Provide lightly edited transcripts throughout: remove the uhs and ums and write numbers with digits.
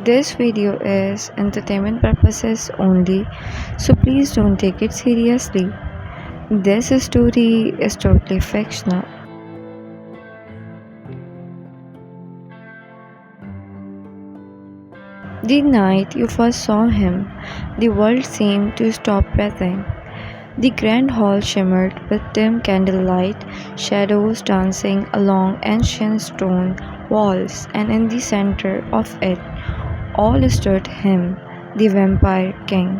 This video is entertainment purposes only, so please don't take it seriously. This story is totally fictional. The night you first saw him, the world seemed to stop breathing. The grand hall shimmered with dim candlelight, shadows dancing along ancient stone walls, and in the center of it all stood him, the Vampire King.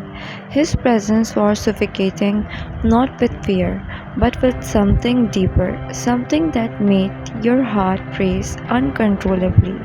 His presence was suffocating, not with fear, but with something deeper, something that made your heart race uncontrollably.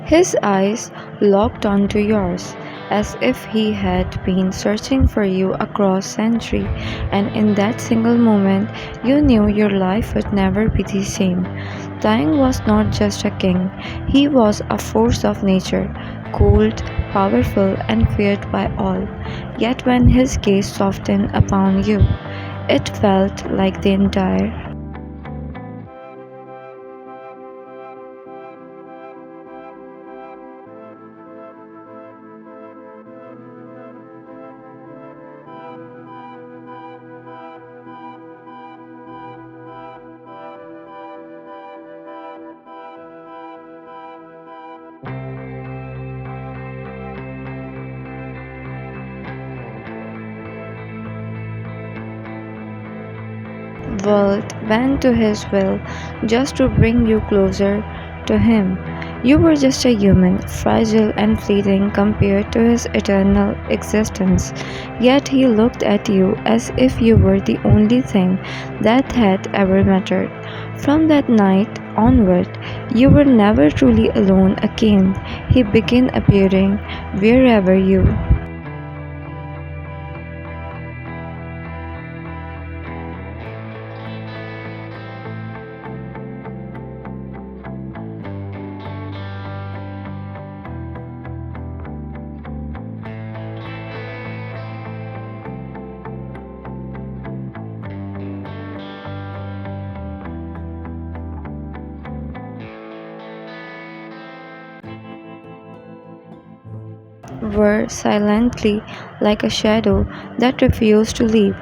His eyes locked onto yours, as if he had been searching for you across centuries, and in that single moment you knew your life would never be the same. Taehyung was not just a king, he was a force of nature, cold, powerful, and feared by all. Yet when his gaze softened upon you, it felt like the entire world bent to his will just to bring you closer to him. You were just a human, fragile and fleeting compared to his eternal existence. Yet he looked at you as if you were the only thing that had ever mattered. From that night onward, you were never truly alone again. He began appearing wherever you were silently like a shadow that refused to leave.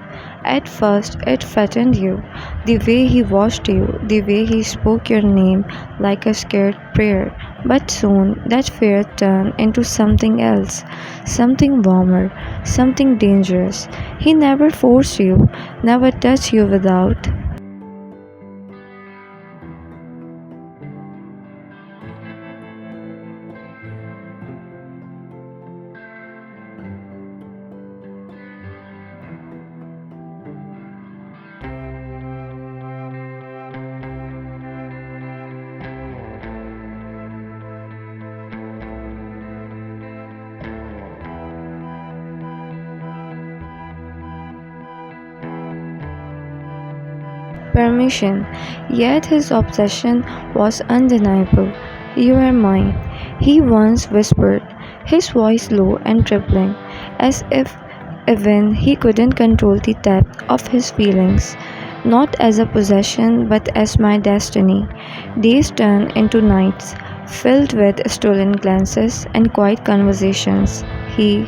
At first, it frightened you, the way he watched you, the way he spoke your name like a scared prayer. But soon that fear turned into something else, something warmer, something dangerous. He never forced you, never touched you without permission, yet his obsession was undeniable. You are mine, he once whispered, his voice low and trembling, as if even he couldn't control the depth of his feelings. Not as a possession, but as my destiny. Days turned into nights, filled with stolen glances and quiet conversations. He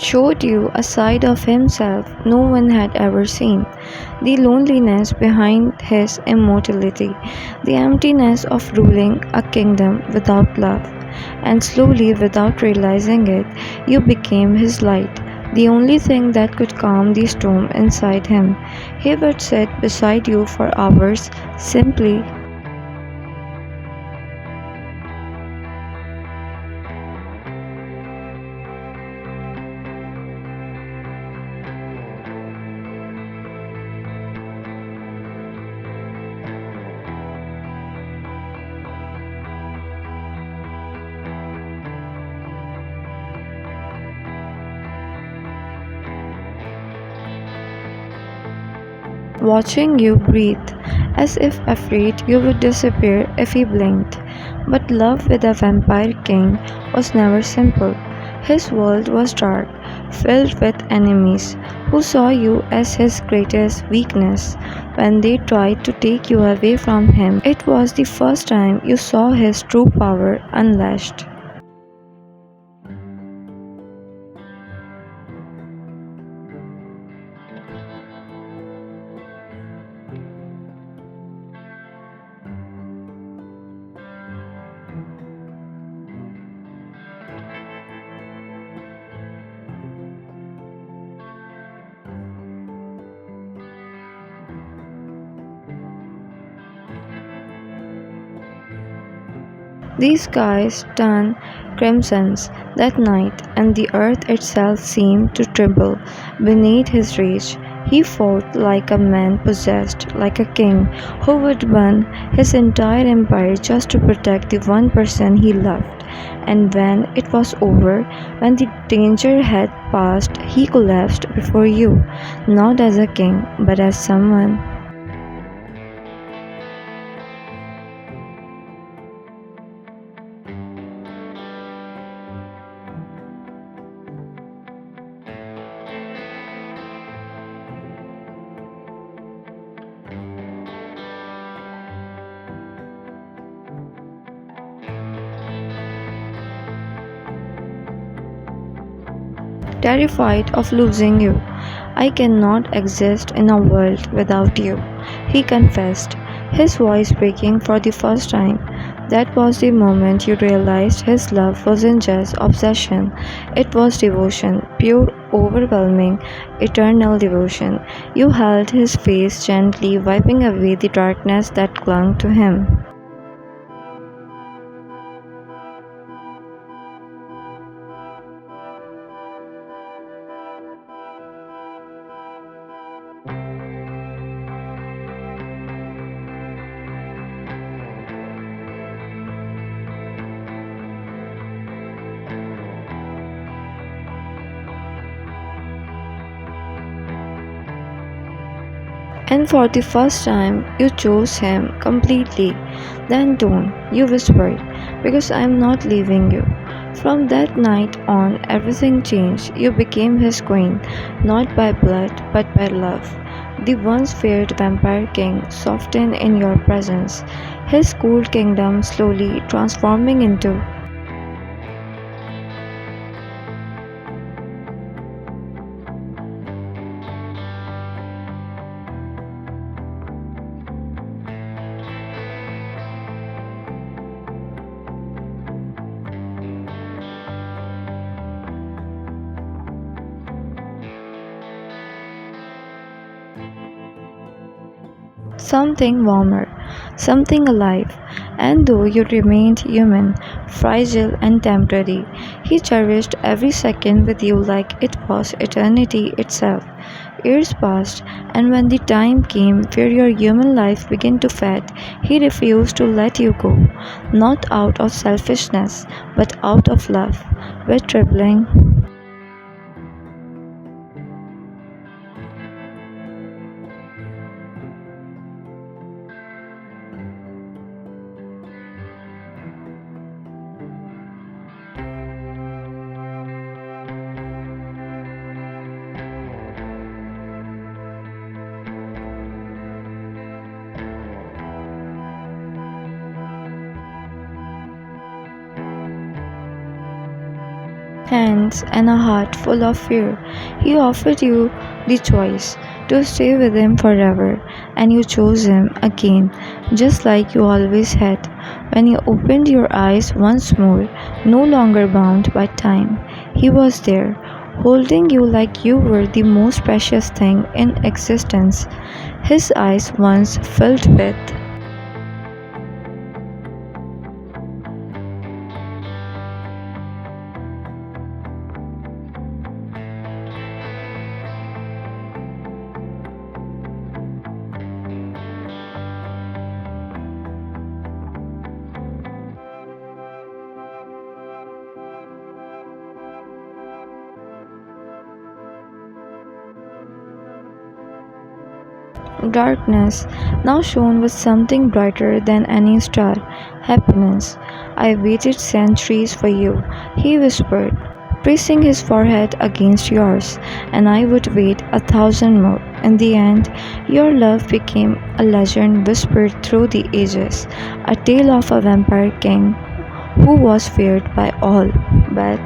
showed you a side of himself no one had ever seen, the loneliness behind his immortality, the emptiness of ruling a kingdom without love. And slowly, without realizing it, you became his light, the only thing that could calm the storm inside him. He would sit beside you for hours, simply watching you breathe, as if afraid you would disappear if he blinked. But love with a vampire king was never simple. His world was dark, filled with enemies who saw you as his greatest weakness. When they tried to take you away from him, it was the first time you saw his true power unleashed. The skies turned crimson that night, and the earth itself seemed to tremble beneath his rage. He fought like a man possessed, like a king who would burn his entire empire just to protect the one person he loved. And when it was over, when the danger had passed, he collapsed before you, not as a king, but as someone. Terrified of losing you. I cannot exist in a world without you, he confessed, his voice breaking for the first time. That was the moment you realized his love wasn't just obsession, it was devotion, pure, overwhelming, eternal devotion. You held his face gently, wiping away the darkness that clung to him. And for the first time, you chose him completely. Then don't, you whispered, because I am not leaving you. From that night on, everything changed. You became his queen, not by blood, but by love. The once feared vampire king softened in your presence, his cool kingdom slowly transforming into something warmer, something alive, and though you remained human, fragile and temporary, he cherished every second with you like it was eternity itself. Years passed, and when the time came where your human life began to fade, he refused to let you go, not out of selfishness, but out of love. With trembling hands and a heart full of fear, he offered you the choice to stay with him forever, and you chose him again, just like you always had. When you opened your eyes once more, no longer bound by time, he was there, holding you like you were the most precious thing in existence. His eyes once filled with darkness now shone with something brighter than any star. Happiness. I waited centuries for you, he whispered, pressing his forehead against yours, and I would wait 1,000 more. In the end, your love became a legend whispered through the ages, a tale of a vampire king who was feared by all, but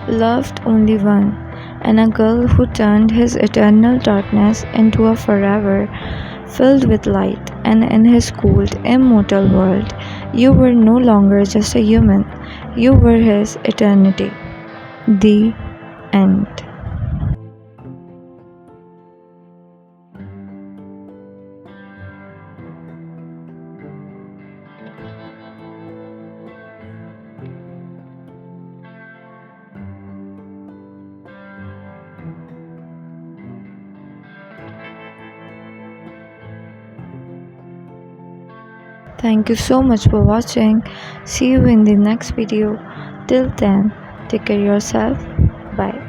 loved only one, and a girl who turned his eternal darkness into a forever filled with light. And in his cold, immortal world, you were no longer just a human, you were his eternity. The end. Thank you so much for watching. See you in the next video. Till then, take care of yourself. Bye.